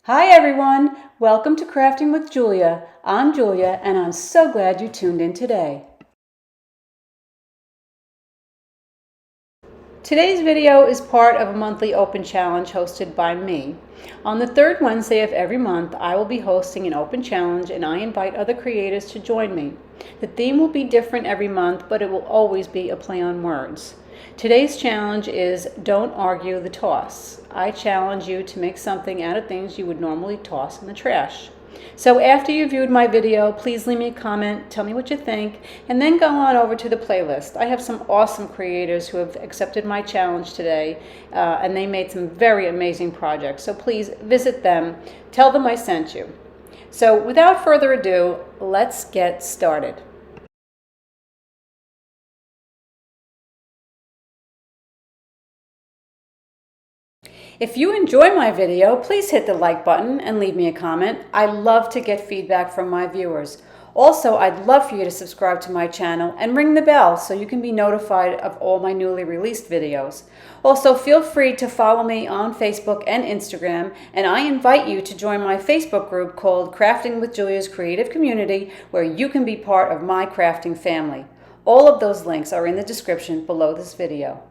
Hi everyone, welcome to Crafting with Giulia. I'm Giulia and I'm so glad you tuned in today. Today's video is part of a monthly open challenge hosted by me. On the third Wednesday of every month, I will be hosting an open challenge and I invite other creators to join me. The theme will be different every month, but it will always be a play on words. Today's challenge is Don't Argue the Toss. I challenge you to make something out of things you would normally toss in the trash. So after you viewed my video, please leave me a comment, tell me what you think, and then go on over to the playlist. I have some awesome creators who have accepted my challenge today, and they made some very amazing projects. So please visit them, tell them I sent you. So without further ado, let's get started. If you enjoy my video, please hit the like button and leave me a comment. I love to get feedback from my viewers. Also, I'd love for you to subscribe to my channel and ring the bell so you can be notified of all my newly released videos. Also, feel free to follow me on Facebook and Instagram, and I invite you to join my Facebook group called Crafting with Giulia's Creative Community, where you can be part of my crafting family. All of those links are in the description below this video.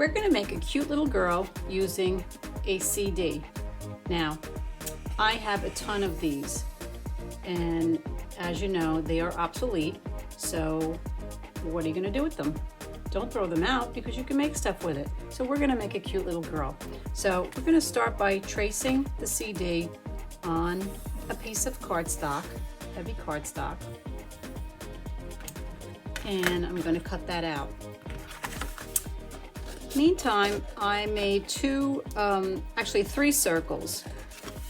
we're going to make a cute little girl using a CD. Now, I have a ton of these, and as you know, they are obsolete, so what are you going to do with them? Don't throw them out because you can make stuff with it. So we're going to make a cute little girl. So we're going to start by tracing the CD on a piece of cardstock, heavy cardstock, and I'm going to cut that out. Meantime, I made actually three circles.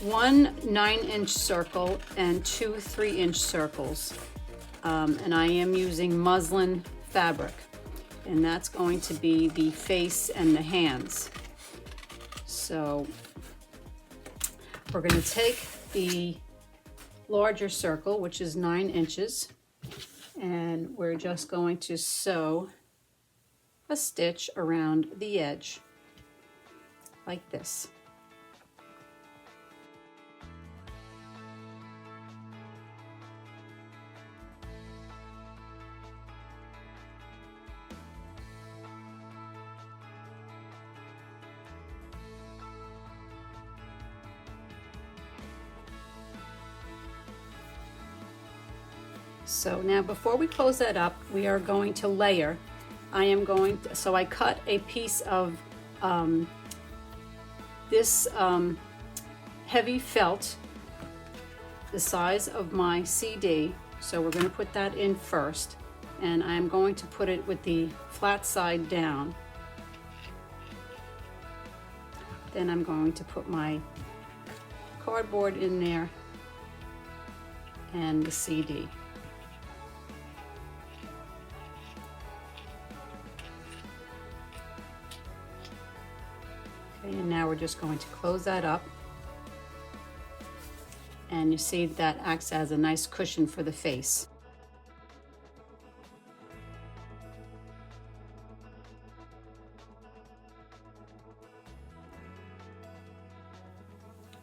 One 9-inch circle and two 3-inch circles. And I am using muslin fabric. And that's going to be the face and the hands. So we're going to take the larger circle, which is 9 inches, and we're just going to sew a stitch around the edge like this. So now before we close that up, we are going to layer. So I cut a piece of this heavy felt, the size of my CD. So we're going to put that in first, and I'm going to put it with the flat side down. Then I'm going to put my cardboard in there and the CD. Okay, and now we're just going to close that up. And you see that acts as a nice cushion for the face.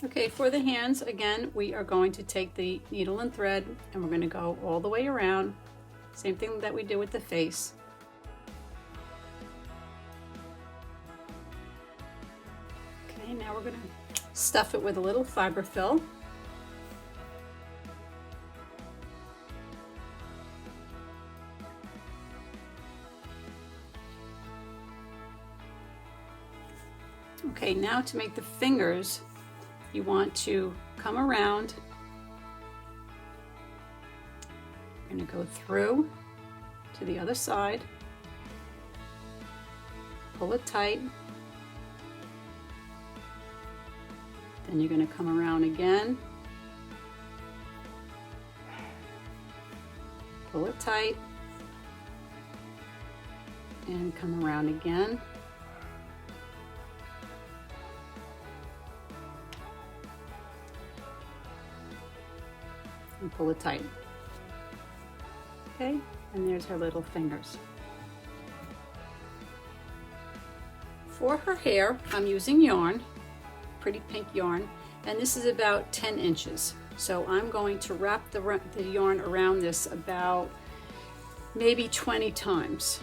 Okay, for the hands, again, we are going to take the needle and thread and we're going to go all the way around. Same thing that we did with the face. Okay, now we're going to stuff it with a little fiberfill. Okay, now to make the fingers, you want to come around. You're going to go through to the other side, pull it tight, then you're going to come around again, pull it tight, and come around again. And pull it tight. Okay, and there's her little fingers. For her hair, I'm using yarn, pretty pink yarn, and this is about 10 inches. So I'm going to wrap the yarn around this about maybe 20 times.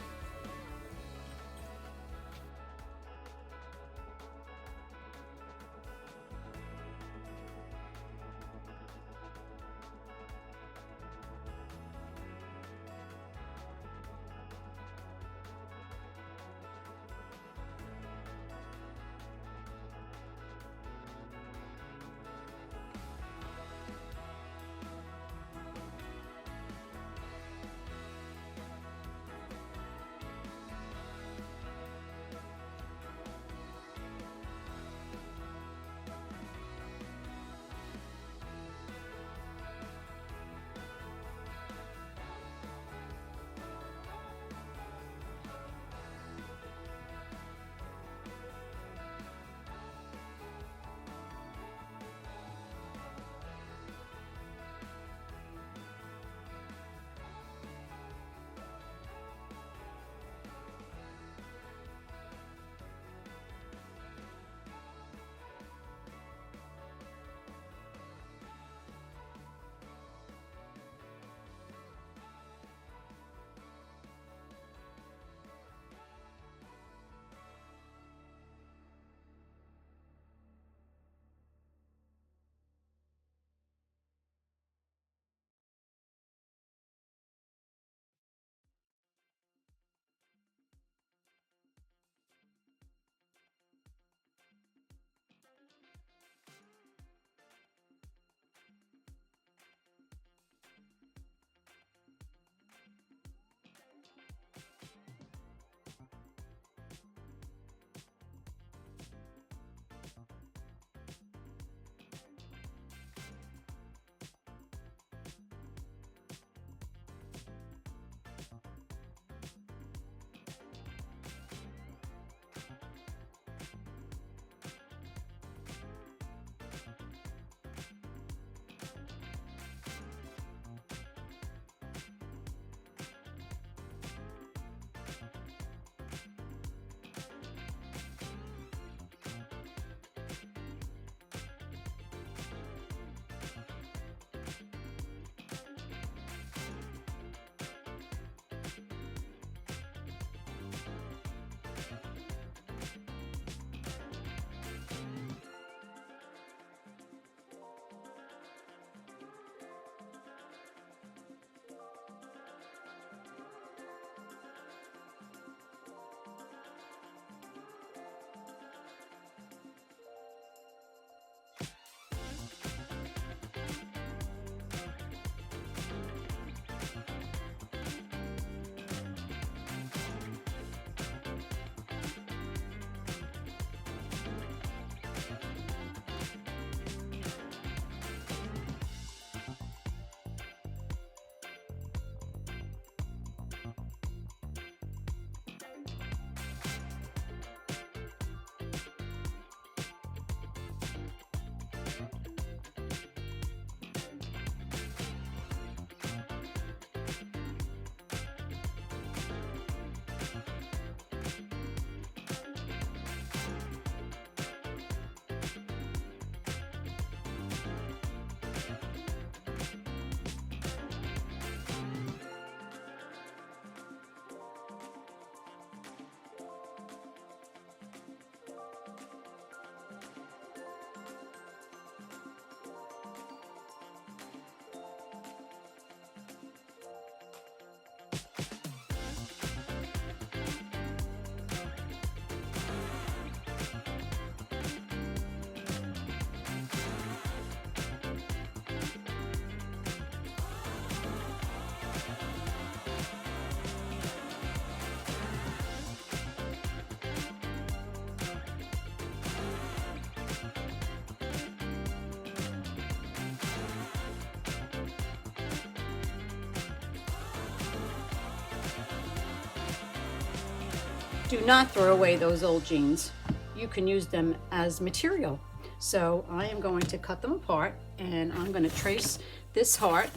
do not throw away those old jeans. You can use them as material. So I am going to cut them apart, and I'm going to trace this heart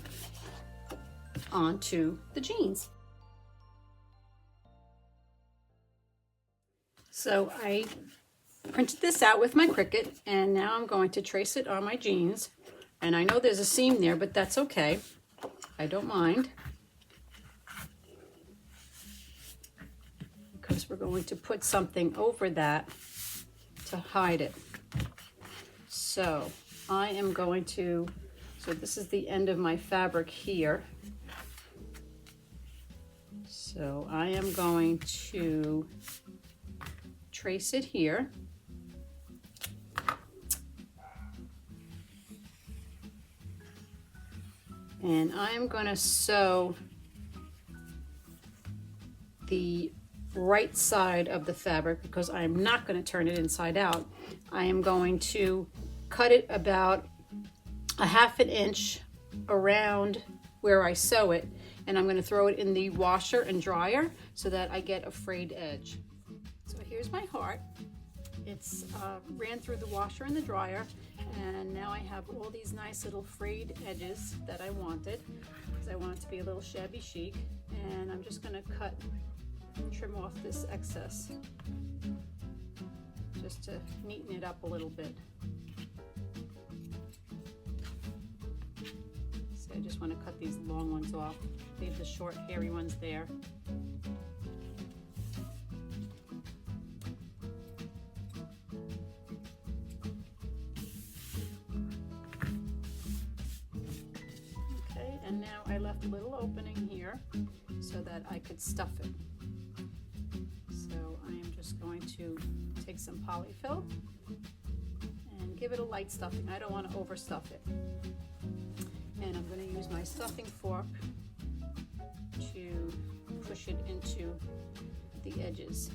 onto the jeans. So I printed this out with my Cricut, and now I'm going to trace it on my jeans. And I know there's a seam there, but that's okay. I don't mind, because we're going to put something over that to hide it. So I am going to, so this is the end of my fabric here. So I am going to trace it here. And I'm going to sew the right side of the fabric, because I'm not going to turn it inside out. I am going to cut it about a 1/2 inch around where I sew it, and I'm going to throw it in the washer and dryer so that I get a frayed edge. So here's my heart. It's ran through the washer and the dryer, and now I have all these nice little frayed edges that I wanted, because I want it to be a little shabby chic. And I'm just going to cut and trim off this excess just to neaten it up a little bit. So I just want to cut these long ones off, leave the short hairy ones there. And now I left a little opening here so that I could stuff it. So I am just going to take some polyfill and give it a light stuffing. I don't want to overstuff it. And I'm going to use my stuffing fork to push it into the edges.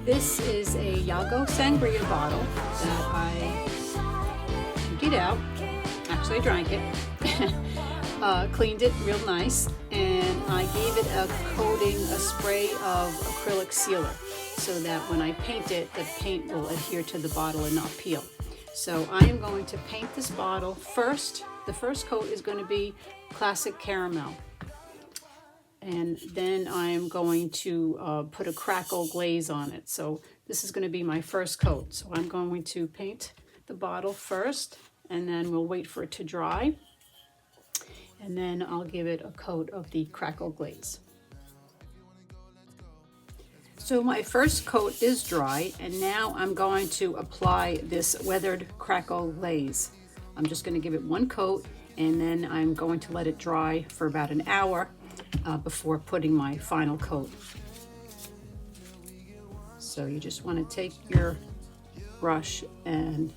This is a Yago Sangria bottle that I emptied out. Actually, I drank it. Cleaned it real nice, and I gave it a coating, a spray of acrylic sealer, so that when I paint it, the paint will adhere to the bottle and not peel. So I am going to paint this bottle first. The first coat is going to be classic caramel. And then I'm going to put a crackle glaze on it. So this is going to be my first coat. So I'm going to paint the bottle first, and then we'll wait for it to dry. And then I'll give it a coat of the crackle glaze. So my first coat is dry, and now I'm going to apply this weathered crackle glaze. I'm just going to give it one coat, and then I'm going to let it dry for about an hour before putting my final coat. So you just want to take your brush and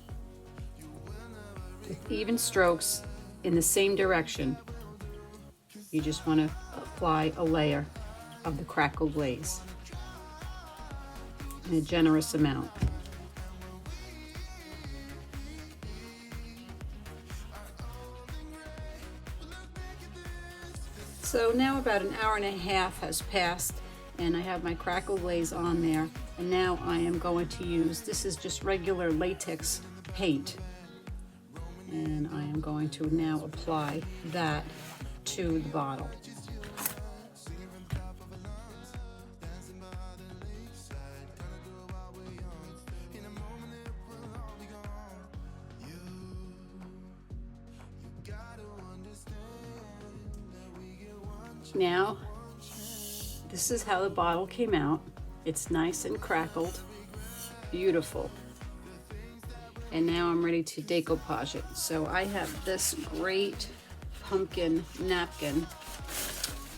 with even strokes in the same direction, you just want to apply a layer of the crackle glaze in a generous amount. So now about an hour and a half has passed, and I have my crackle glaze on there, and now I am going to use, this is just regular latex paint, and I am going to now apply that to the bottle. Now, this is how the bottle came out. It's nice and crackled, beautiful. And now I'm ready to decoupage it. So I have this great pumpkin napkin,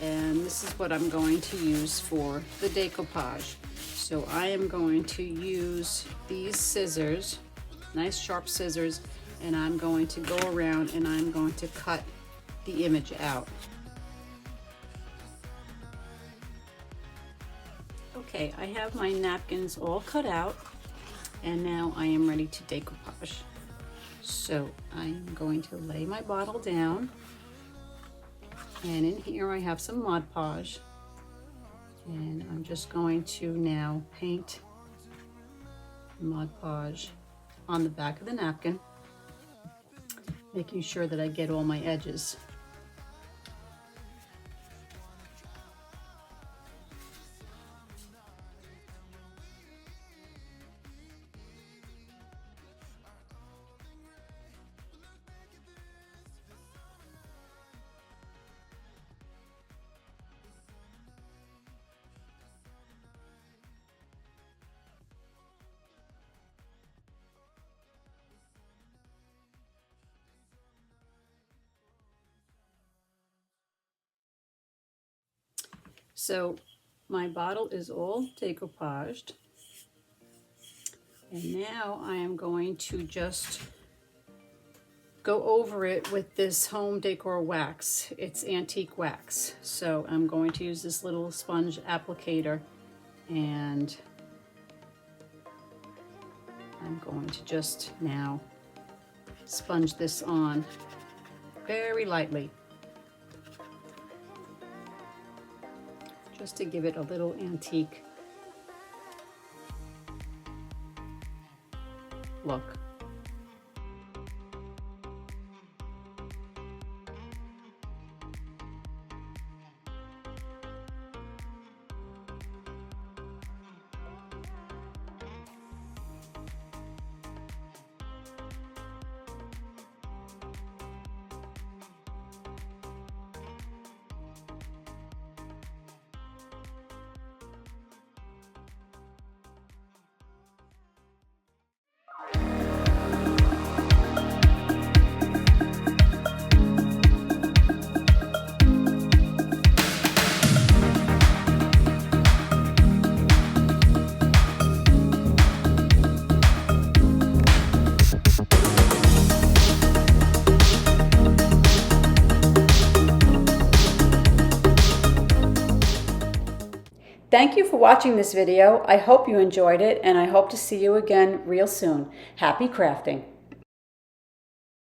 and this is what I'm going to use for the decoupage. So I am going to use these scissors, nice sharp scissors, and I'm going to go around and I'm going to cut the image out. Okay, I have my napkins all cut out, and now I am ready to decoupage. So I'm going to lay my bottle down, and in here I have some Mod Podge, and I'm just going to now paint Mod Podge on the back of the napkin, making sure that I get all my edges. So my bottle is all decoupaged, and now I am going to just go over it with this home decor wax. It's antique wax. So I'm going to use this little sponge applicator, and I'm going to just now sponge this on very lightly, just to give it a little antique look. thank you for watching this video. I hope you enjoyed it, and I hope to see you again real soon. Happy crafting!